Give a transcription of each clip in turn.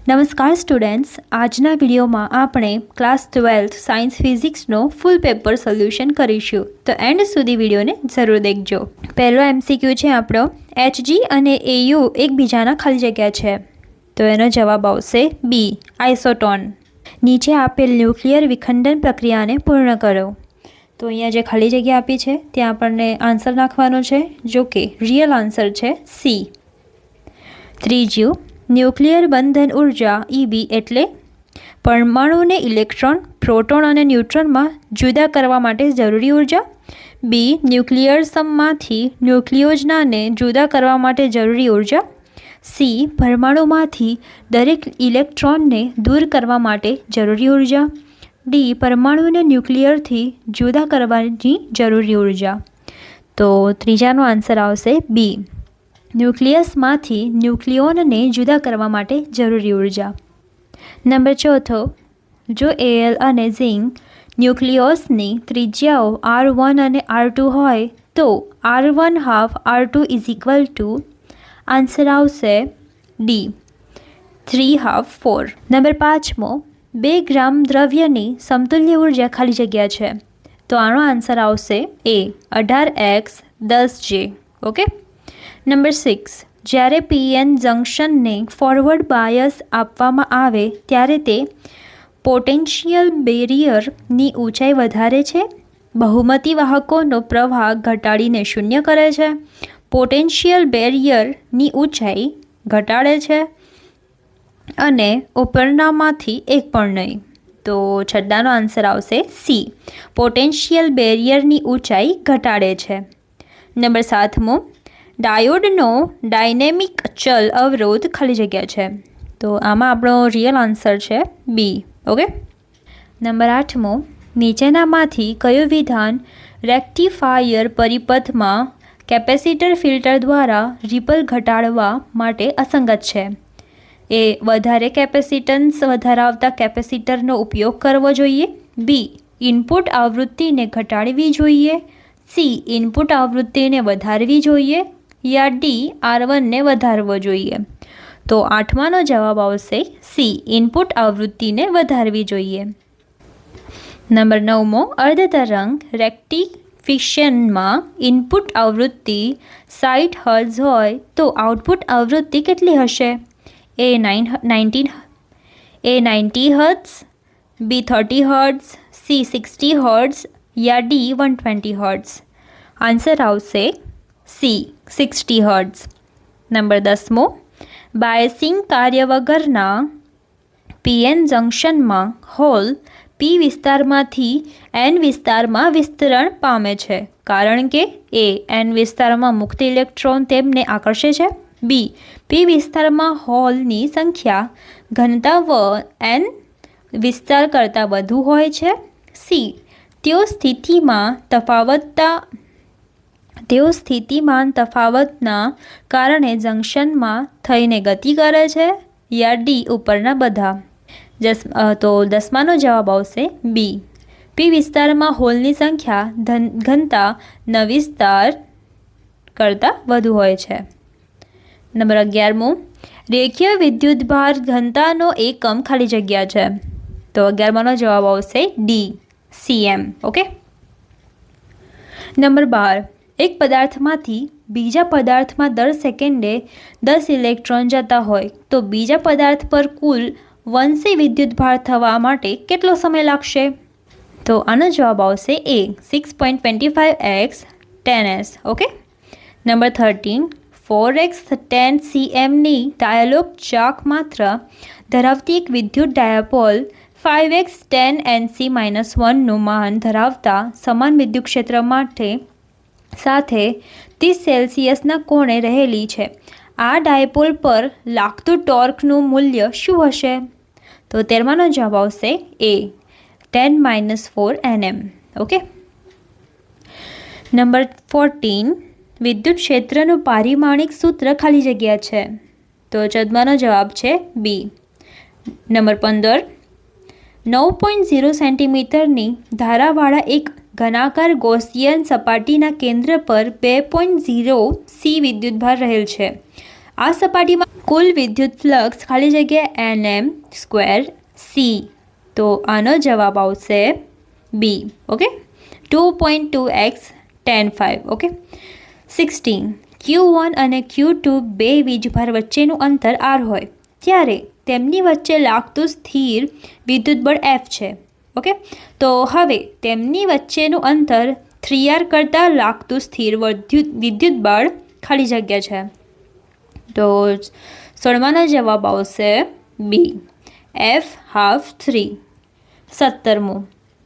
નમસ્કાર સ્ટુડન્ટ્સ, આજના વિડીયોમાં આપણે ક્લાસ 12th સાયન્સ ફિઝિક્સનો ફૂલ પેપર સોલ્યુશન કરીશું, તો એન્ડ સુધી વિડીયોને જરૂર દેખજો। પહેલો MCQ છે આપણો, HG અને AU એકબીજાના ખાલી જગ્યા છે, તો એનો જવાબ આવશે બી, આઇસોટોન। નીચે આપેલ ન્યુક્લિયર વિખંડન પ્રક્રિયાને પૂર્ણ કરો, તો અહીંયા જે ખાલી જગ્યા આપી છે ત્યાં આપણને આન્સર નાખવાનો છે, જો કે રિયલ આન્સર છે સી। ત્રીજું, ન્યુક્લિયર બંધન ઉર્જા EB એટલે પરમાણુને ઇલેક્ટ્રોન, પ્રોટોન અને ન્યુટ્રોનમાં જુદા કરવા માટે જરૂરી ઉર્જા। બી, ન્યુક્લિયસમાંથી ન્યુક્લિયોજનાને જુદા કરવા માટે જરૂરી ઉર્જા। સી, પરમાણુમાંથી દરેક ઇલેક્ટ્રોનને દૂર કરવા માટે જરૂરી ઉર્જા। ડી, પરમાણુને ન્યુક્લિયરથી જુદા કરવાની જરૂરી ઉર્જા। તો ત્રીજાનો આન્સર આવશે બી, ન્યુક્લિયસમાંથી ન્યુક્લિયોનને જુદા કરવા માટે જરૂરી ઉર્જા। નંબર ચોથો, જો Al અને ઝિંક ન્યુક્લિયોસની ત્રિજ્યાઓ R1 અને R2 હોય તો R1 half R2 is equal to, answer આવશે ડી, 3 હાફ 4। નંબર પાંચમો, 2 ગ્રામ દ્રવ્યની સમતુલ્ય ઉર્જા ખાલી જગ્યા છે, તો આનો આન્સર આવશે એ, 18x 10J। ઓકે। નંબર 6, જ્યારે PN જંક્શનને ફોરવર્ડ બાયસ આપવામાં આવે ત્યારે તે પોટેન્શિયલ બેરિયરની ઊંચાઈ વધારે છે, બહુમતી વાહકોનો પ્રવાહ ઘટાડીને શૂન્ય કરે છે, પોટેન્શિયલ બેરિયરની ઊંચાઈ ઘટાડે છે અને ઉપરનામાંથી એક પણ નહીં। તો છઠ્ઠાનો આન્સર આવશે સી, પોટેન્શિયલ બેરિયરની ઊંચાઈ ઘટાડે છે। નંબર 7મો, ડાયોડનો ડાયનેમિક ચલ અવરોધ ખાલી જગ્યા છે, તો આમાં આપણો રિયલ આન્સર છે બી। ઓકે। નંબર 8મો, નીચેનામાંથી કયું વિધાન રેક્ટિફાયર પરિપથમાં કેપેસિટર ફિલ્ટર દ્વારા રિપલ ઘટાડવા માટે અસંગત છે? એ, વધારે કેપેસિટન્સ ધરાવતા કેપેસિટરનો ઉપયોગ કરવો જોઈએ। બી, ઇનપુટ આવૃત્તિને ઘટાડવી જોઈએ। સી, ઇનપુટ આવૃત્તિને વધારવી જોઈએ યા ડી, R1ને વધારવો જોઈએ। તો આઠમાનો જવાબ આવશે સી, ઇનપુટ આવૃત્તિને વધારવી જોઈએ। નંબર 9મો, અર્ધતરંગ રેક્ટિફિકેશનમાં ઇનપુટ આવૃત્તિ 60 હર્ટ્ઝ હોય તો આઉટપુટ આવૃત્તિ કેટલી હશે? એ 90 હર્ટ્ઝ, બી 30 હર્ટ્ઝ, સી 60 હર્ટ્ઝ યા ડી 120 હર્ટ્ઝ। આન્સર આવશે સી, 60 હર્ટ્ઝ। નંબર 10મો, બાયસિંગ કાર્ય વગરના PN જંક્શનમાં હોલ P વિસ્તારમાંથી N વિસ્તારમાં વિસ્તરણ પામે છે, કારણ કે એ, N વિસ્તારમાં મુક્ત ઇલેક્ટ્રોન તેમને આકર્ષે છે। બી, P વિસ્તારમાં હોલની સંખ્યા ઘનતા N વિસ્તાર કરતાં વધુ હોય છે। સી, તેઓ સ્થિતિમાન તફાવતના કારણે જંક્શનમાં થઈને ગતિ કરે છે યા ડી, ઉપરના બધા। તો 10માનો જવાબ આવશે બી, P વિસ્તારમાં હોલની સંખ્યા ઘનતા N વિસ્તાર કરતાં વધુ હોય છે। નંબર 11મો, રેખીય વિદ્યુતભાર ઘનતાનો એકમ ખાલી જગ્યા છે, તો 11માનો જવાબ આવશે ડી, cm। ઓકે। નંબર 12, એક પદાર્થમાંથી બીજા પદાર્થમાં દર સેકન્ડે 10 ઇલેક્ટ્રોન જતા હોય તો બીજા પદાર્થ પર કુલ 1c વિદ્યુતભાર થવા માટે કેટલો સમય લાગશે? તો આનો જવાબ આવશે એ, 6.25x 10s। Okay. Number 13, 4x10 cmની ડાયલોગ ચાક માત્રા ધરાવતી એક વિદ્યુત ડાયપોલ 5x10 Nc-1નું માન ધરાવતા સમાન વિદ્યુત ક્ષેત્ર સાથે 30 સેલ્સિયસના કોણે રહેલી છે, આ ડાયપોલ પર લાગતું ટોર્કનું મૂલ્ય શું હશે? તો 13માનો જવાબ આવશે એ, 10-4 Nm। ઓકે। નંબર 14, વિદ્યુત ક્ષેત્રનું પારિમાણિક સૂત્ર ખાલી જગ્યા છે, તો 14માનો જવાબ છે બી। નંબર 15, 9.0 સેન્ટીમીટરની ધારાવાળા એક ઘનાકાર ગૌસિયન સપાટીના કેન્દ્ર પર 2.0 C વિદ્યુતભાર રહેલ છે, આ સપાટીમાં કુલ વિદ્યુત ફ્લક્સ ખાલી જગ્યા nm²c, તો આનો જવાબ આવશે બી. Okay, 2.2x tan 5. Okay, 16. Q1 અને Q2 બે વીજભાર વચ્ચેનું અંતર r હોય ત્યારે તેમની વચ્ચે લાગતું સ્થિર વિદ્યુત બળ F છે. ઓકે, તો હવે તેમની વચ્ચેનું અંતર 3r કરતાં લાગતું સ્થિર વિદ્યુત બળ ખાલી જગ્યા છે. તો 16માનો જવાબ આવશે બી, F12 3. 17.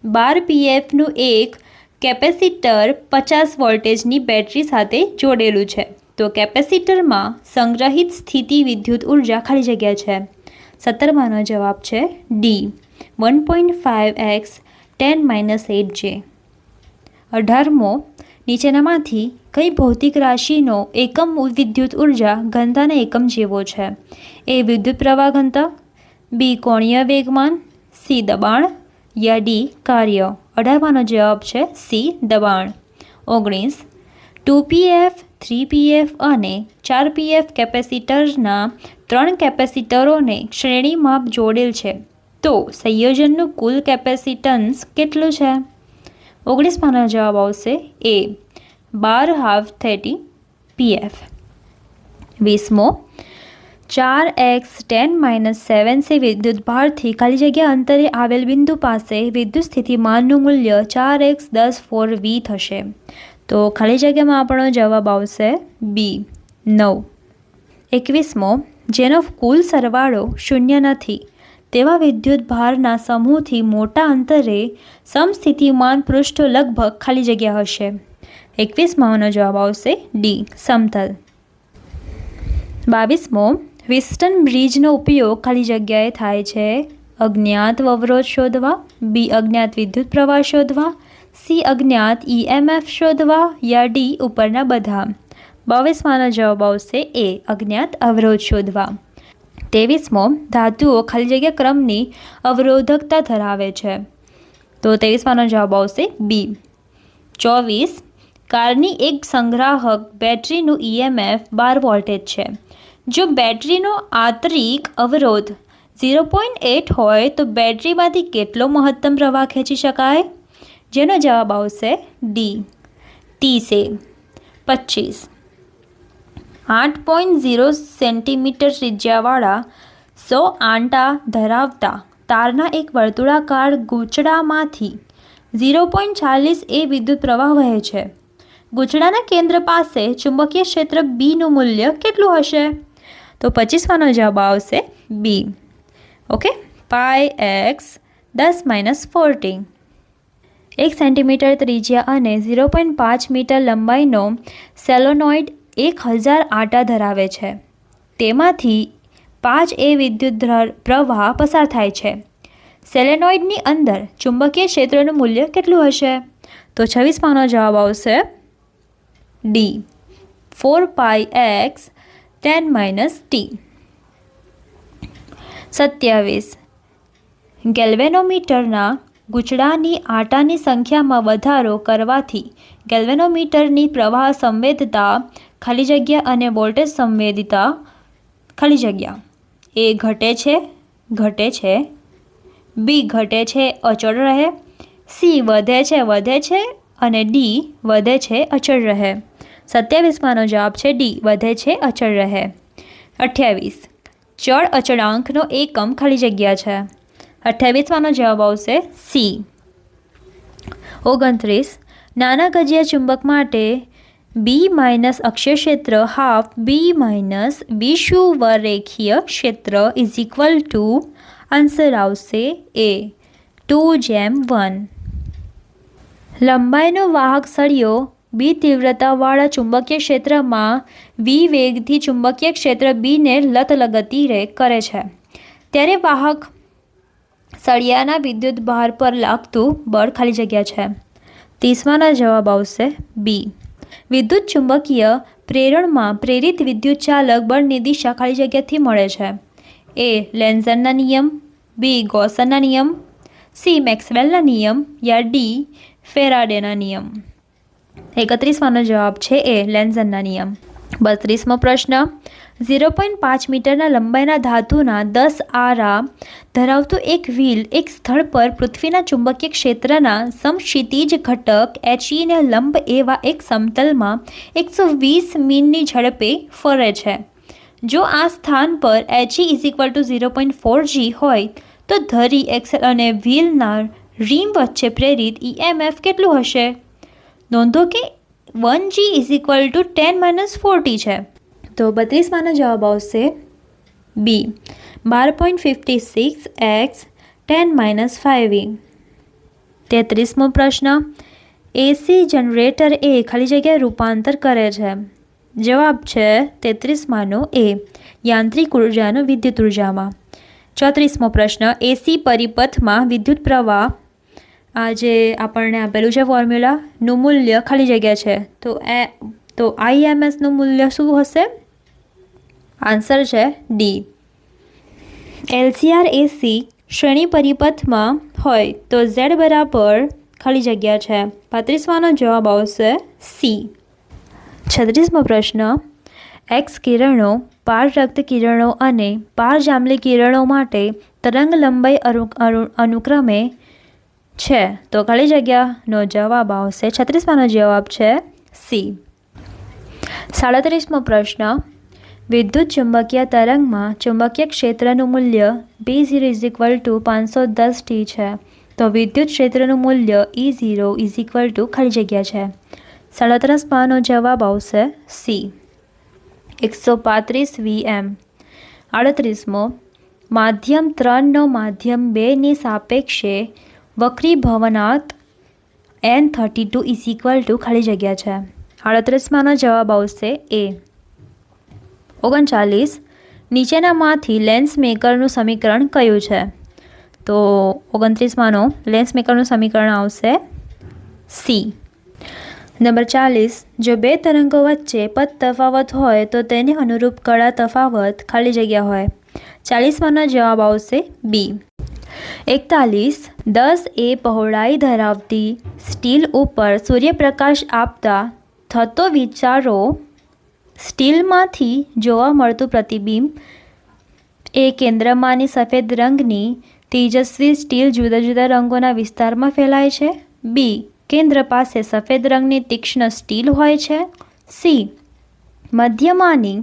12 pfનું એક કેપેસિટર 50 વોલ્ટેજની બેટરી સાથે જોડેલું છે, તો કેપેસિટરમાં સંગ્રહિત સ્થિતિ વિદ્યુત ઉર્જા ખાલી જગ્યા છે. 17માનો જવાબ છે ડી, 1.5x 10 - 8j. 18મો, નીચેનામાંથી કઈ ભૌતિક રાશિનો એકમ વિદ્યુત ઉર્જા ઘનતાના એકમ જેવો છે? એ વિદ્યુત પ્રવાહ ઘનતા, બી કોણીય વેગમાન, સી દબાણ યા ડી કાર્ય. 18માનો જવાબ છે સી દબાણ. 19. 2pf 3pf અને 4pf કેપેસિટરના 3 કેપેસિટરોને શ્રેણીમાં જોડેલ છે, તો સંયોજનનું કુલ કેપેસિટન્સ કેટલું છે? 19માનો જવાબ આવશે એ, 12 ½ 30 pf. 20મો, 4x 10 - 7c વિદ્યુત ભારથી ખાલી જગ્યા અંતરે આવેલ બિંદુ પાસે વિદ્યુત સ્થિતિમાનનું મૂલ્ય 4x 10 4 v થશે, તો ખાલી જગ્યામાં આપણો જવાબ આવશે બી, 9. 21મો, જેનો કુલ સરવાળો શૂન્ય નથી તેવા વિદ્યુત ભારના સમૂહથી મોટા અંતરે સમસ્થિતિમાન પૃષ્ઠો લગભગ ખાલી જગ્યા હશે. 21માનો જવાબ આવશે ડી, સમતલ. 22મો, વિસ્ટન બ્રિજનો ઉપયોગ ખાલી જગ્યાએ થાય છે અજ્ઞાત અવરોધ શોધવા, બી અજ્ઞાત વિદ્યુત પ્રવાહ શોધવા, સી અજ્ઞાત EMF શોધવા યા ડી ઉપરના બધા. 22માનો જવાબ આવશે એ, અજ્ઞાત અવરોધ શોધવા. 23મો, ધાતુઓ ખાલી જગ્યા ક્રમની અવરોધકતા ધરાવે છે, તો 23માનો જવાબ આવશે બી. 24. કારની એક સંગ્રાહક બેટરીનું EMF 12 વોલ્ટેજ છે. જો બેટરીનો આંતરિક અવરોધ 0.8 હોય તો બેટરીમાંથી કેટલો મહત્તમ પ્રવાહ ખેંચી શકાય? જેનો જવાબ આવશે ડી, 30 સે. 25. 8.0 સેન્ટીમીટર ત્રિજ્યાવાળા 100 આંટા ધરાવતા તારના એક વર્તુળાકાર ગૂંચળામાંથી 0.40 એ વિદ્યુત પ્રવાહ વહે છે. ગૂંચળાના કેન્દ્ર પાસે ચુંબકીય ક્ષેત્ર બીનું મૂલ્ય કેટલું હશે? તો 25માનો જવાબ આવશે બી. Okay, πx 10 - 40. 1 સેન્ટીમીટર ત્રિજ્યા અને 0.5 મીટર લંબાઈનો સેલોનોઇડ 1000 આંટા ધરાવે છે. તેમાંથી 5 એ વિદ્યુત પ્રવાહ પસાર થાય છે. સેલેનોઇડની અંદર ચુંબકીય ક્ષેત્રનું મૂલ્ય કેટલું હશે? તો 26માનો જવાબ આવશે ડી, 4πx 10 - t. 27. ગેલ્વેનોમીટરના ગૂંચળાની આંટાની સંખ્યામાં વધારો કરવાથી ગેલ્વેનોમીટરની પ્રવાહ સંવેદતા ખાલી જગ્યા અને વોલ્ટેજ સંવેદિતા ખાલી જગ્યા એ ઘટે છે, બી ઘટે છે અચળ રહે, સી વધે છે અને ડી વધે છે અચળ રહે. 27માનો જવાબ છે ડી, વધે છે અચળ રહે. 28. ચળ અચળાંકનો એકમ ખાલી જગ્યા છે. 28માનો જવાબ આવશે સી. 29. નાના ગજિયા ચુંબક માટે બી માઇનસ અક્ષીય ક્ષેત્ર હાફ બી માઇનસ વિષુવરેખીય ક્ષેત્ર ઇઝ ઇક્વલ ટુ, આન્સર આવશે એ, 2:1. લંબાઈનો વાહક સળિયો બી તીવ્રતાવાળા ચુંબકીય ક્ષેત્રમાં વી વેગથી ચુંબકીય ક્ષેત્ર બીને લતલગતી કરે છે ત્યારે વાહક સળિયાના વિદ્યુત ભાર પર લાગતું બળ ખાલી જગ્યા છે. 30માનો જવાબ આવશે બી. વિદ્યુત ચુંબકીય પ્રેરણમાં પ્રેરિત વિદ્યુત ચાલક બળની દિશા ખાલી જગ્યાથી મળે છે. એ લેન્ઝના નિયમ, બી ગોસના નિયમ, સી મેક્સવેલના નિયમ યા ડી ફેરાડેના નિયમ. 31માનો જવાબ છે એ લેન્ઝના નિયમ. 32મો પ્રશ્ન, 0.5 મીટરના લંબાઈના ધાતુના 10 આરા ધરાવતું એક વ્હીલ એક સ્થળ પર પૃથ્વીના ચુંબકીય ક્ષેત્રના સમક્ષિતિજ ઘટક HEને લંબ એવા એક સમતલમાં 120 મીલની ઝડપે ફરે છે. જો આ સ્થાન પર HE = 0.4 g હોય તો ધરી એક્સેલ અને વ્હીલના રીમ વચ્ચે પ્રેરિત EMF કેટલું હશે? નોંધો કે 1 g = 10 - 40 છે. તો 32 જવાબ આવશે બી, 12.56 x 10 - 5e. 33મો પ્રશ્ન, AC જનરેટર એ ખાલી જગ્યા રૂપાંતર કરે છે. જવાબ છે 33 એ, યાંત્રિક ઉર્જાનું વિદ્યુત ઉર્જામાં. 34મો પ્રશ્ન, AC પરિપથમાં વિદ્યુત પ્રવાહ, આ જે આપણને આપેલું છે ફોર્મ્યુલાનું મૂલ્ય ખાલી જગ્યા છે તો IMSનું મૂલ્ય શું હશે? આન્સર છે ડી. LCR AC શ્રેણી પરિપથમાં હોય તો Z બરાબર ખાલી જગ્યા છે 35નો જવાબ આવશે સી. 36મો પ્રશ્ન, એક્સ કિરણો, પારરક્ત કિરણો અને પારજાંબલી કિરણો માટે તરંગ લંબાઈ અનુક્રમે છે તો ખાલી જગ્યાનો જવાબ આવશે 36નો જવાબ છે સી. 37મો પ્રશ્ન, વિદ્યુત ચુંબકીય તરંગમાં ચુંબકીય ક્ષેત્રનું મૂલ્ય B0 = 510 t છે તો વિદ્યુત ક્ષેત્રનું મૂલ્ય E0 = ખાલી જગ્યા છે 37નો જવાબ આવશે સી, 135 Vm. 38મો, માધ્યમ 3નો માધ્યમ 2ની સાપેક્ષે વક્રીભવનાંક N32 = ખાલી જગ્યા છે 38નો જવાબ આવશે એ. 39, નીચેનામાંથી લેન્સ મેકરનું સમીકરણ કયું છે? તો 29માંનો લેન્સ મેકરનું સમીકરણ આવશે સી. નંબર 40, જો બે તરંગો વચ્ચે પદ તફાવત હોય તો તેને અનુરૂપ કળા તફાવત ખાલી જગ્યા હોય 40માંનો જવાબ આવશે બી. 41, 10 એ પહોળાઈ ધરાવતી સ્ટીલ ઉપર સૂર્યપ્રકાશ આપતા થતો વિચારો સ્ટીલમાંથી જોવા મળતું પ્રતિબિંબ એ કેન્દ્રમાંની સફેદ રંગની તેજસ્વી સ્ટીલ જુદા જુદા રંગોના વિસ્તારમાં ફેલાય છે. બી, કેન્દ્ર પાસે સફેદ રંગની તીક્ષ્ણ સ્ટીલ હોય છે. સી, મધ્યમાંની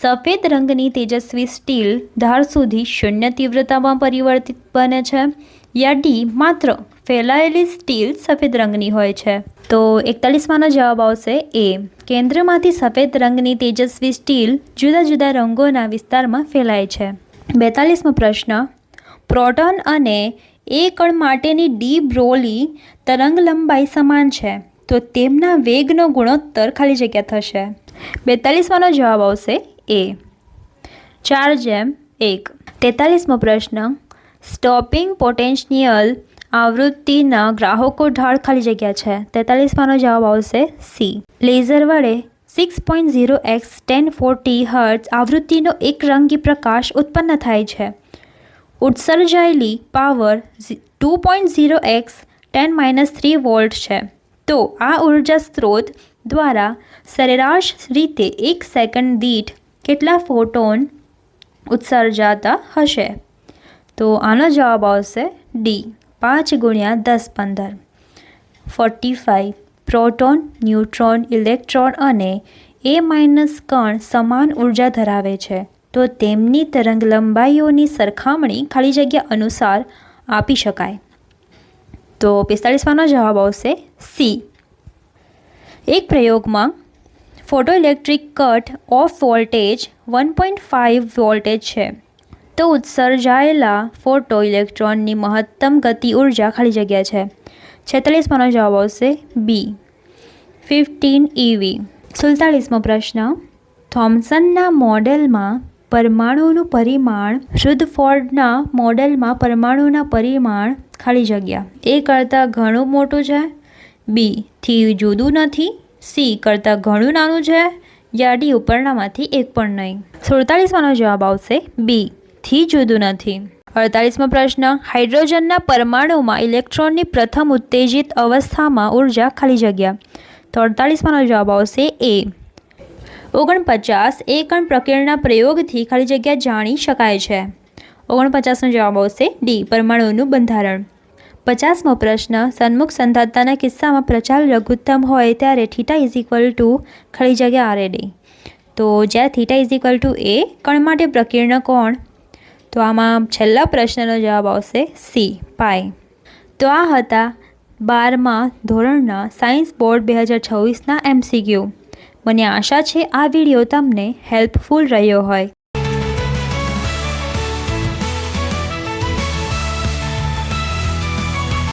સફેદ રંગની તેજસ્વી સ્ટીલ ધાર સુધી શૂન્ય તીવ્રતામાં પરિવર્તિત બને છે. યા ડી, માત્ર ફેલાયેલી સ્ટીલ સફેદ રંગની હોય છે. તો 41માંનો જવાબ આવશે એ, કેન્દ્રમાંથી સફેદ રંગની તેજસ્વી સ્ટીલ જુદા જુદા રંગોના વિસ્તારમાં ફેલાય છે. 42મો પ્રશ્ન, પ્રોટોન અને એ કણ માટેની ડી બ્રોલી તરંગ લંબાઈ સમાન છે તો તેમના વેગનો ગુણોત્તર ખાલી જગ્યા થશે 42માંનો જવાબ આવશે એ, 4:1. 43મો પ્રશ્ન, સ્ટોપિંગ પોટેન્શિયલ આવૃત્તિના ગ્રાહકો ઢાળ ખાલી જગ્યા છે 43માંનો જવાબ આવશે સી. લેઝર વડે 6.0x 1040 હર્ટ્ઝ આવૃત્તિનો એકરંગી પ્રકાશ ઉત્પન્ન થાય છે. ઉત્સર્જાયેલી પાવર 2.0x 10 - 3 વોલ્ટ છે તો આ ઉર્જા સ્ત્રોત દ્વારા સરેરાશ રીતે 1 સેકન્ડ દીઠ કેટલા ફોટોન ઉત્સર્જાતા હશે? તો આનો જવાબ આવશે ડી, 5 × 10 = 15. 45, પ્રોટોન, ન્યુટ્રોન, ઇલેક્ટ્રોન અને A- કણ સમાન ઉર્જા ધરાવે છે તો તેમની તરંગ લંબાઈઓની સરખામણી ખાલી જગ્યા અનુસાર આપી શકાય. તો 45માંનો જવાબ આવશે સી. એક પ્રયોગમાં photoelectric cut off voltage 1.5 voltage છે તો ઉત્સર્જાયેલા ફોટો ઇલેક્ટ્રોનની મહત્તમ ગતિ ઉર્જા ખાલી જગ્યા છે 46માંનો જવાબ આવશે બી, 15 eV. 47મો પ્રશ્ન, થોમ્સનના મોડેલમાં પરમાણુનું પરિમાણ રુધરફોર્ડના મોડેલમાં પરમાણુના પરિમાણ ખાલી જગ્યા એ કરતાં ઘણું મોટું છે, બી થી જુદું નથી, સી કરતાં ઘણું નાનું છે, યા ડી ઉપરનામાંથી એક પણ નહીં. 47માંનો જવાબ આવશે બી, થી જુદું નથી. 48મો પ્રશ્ન, હાઇડ્રોજનના પરમાણુમાં ઇલેક્ટ્રોનની પ્રથમ ઉત્તેજિત અવસ્થામાં ઉર્જા ખાલી જગ્યા. તો 48માંનો જવાબ આવશે એ, 49 એ કણ પ્રકીર્ણના પ્રયોગથી ખાલી જગ્યા જાણી શકાય છે. 49નો જવાબ આવશે ડી, પરમાણુનું બંધારણ. 50મો પ્રશ્ન, સન્મુખ સંધાતાના કિસ્સામાં પ્રચાલ લઘુત્તમ હોય ત્યારે થીટા ખાલી જગ્યા RAD. તો જ્યાં થીટા A કણ માટે પ્રકીર્ણ કોણ? તો આમાં છેલ્લા પ્રશ્નનો જવાબ આવશે સી, પાય. તો આ હતા 12મા ધોરણના સાયન્સ બોર્ડ 2026ના MCQ. મને આશા છે આ વિડીયો તમને હેલ્પફુલ રહ્યો હોય.